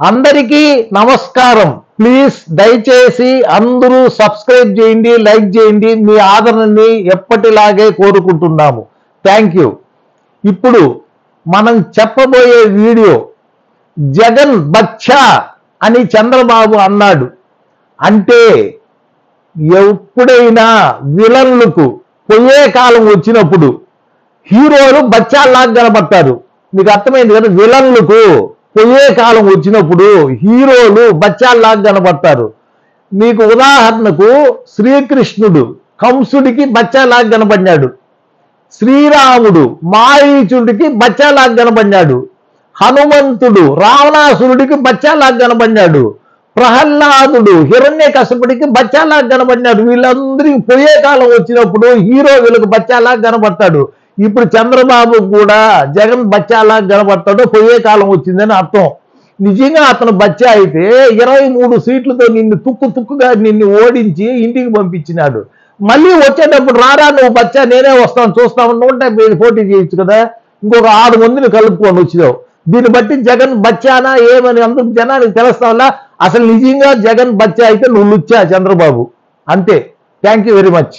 అందరికీ నమస్కారం. ప్లీజ్ దయచేసి అందరూ సబ్స్క్రైబ్ చేయండి, లైక్ చేయండి. మీ ఆదరణని ఎప్పటిలాగే కోరుకుంటున్నాము. Thank you. ఇప్పుడు మనం చెప్పబోయే వీడియో జగన్ బచ్చా అని చంద్రబాబు అన్నాడు. అంటే ఎప్పుడైనా విలన్లకు పోయే కాలం వచ్చినప్పుడు హీరోలు బచ్చాల్లాగా కనబడతారు. మీకు అర్థమైంది కదా? విలన్లకు పోయే కాలం వచ్చినప్పుడు హీరోలు బచ్చాల్లాగా కనబడతారు. మీకు ఉదాహరణకు శ్రీకృష్ణుడు కంసుడికి బచ్చాలాగా కనబడ్డాడు. శ్రీరాముడు మారీచుడికి బచ్చాలాగా కనబడ్డాడు. హనుమంతుడు రావణాసురుడికి బచ్చాలాగా కనబడ్డాడు. ప్రహ్లాదుడు హిరణ్యకశపుడికి బచ్చాలాగా కనబడ్డాడు. వీళ్ళందరికీ పోయే కాలం వచ్చినప్పుడు హీరో వీళ్ళకి బచ్చాలాగా కనబడతాడు. ఇప్పుడు చంద్రబాబు కూడా జగన్ బచ్చాలాగా కనబడతాడు. పోయే కాలం వచ్చిందని అర్థం. నిజంగా అతను బచ్చా అయితే 23 సీట్లతో నిన్ను తుక్కుగా నిన్ను ఓడించి ఇంటికి పంపించినాడు. మళ్ళీ వచ్చేటప్పుడు రారా నువ్వు బచ్చా, నేనే వస్తాను చూస్తాను, 150 పోటీ చేయొచ్చు కదా, ఇంకొక 6 మందిని కలుపుకొని వచ్చినావు. దీన్ని బట్టి జగన్ బచ్చానా ఏమని అందుకు జనానికి తెలుస్తావా? అసలు నిజంగా జగన్ బచ్చా అయితే నువ్వు లుచ్చా చంద్రబాబు. అంతే. Thank you very much.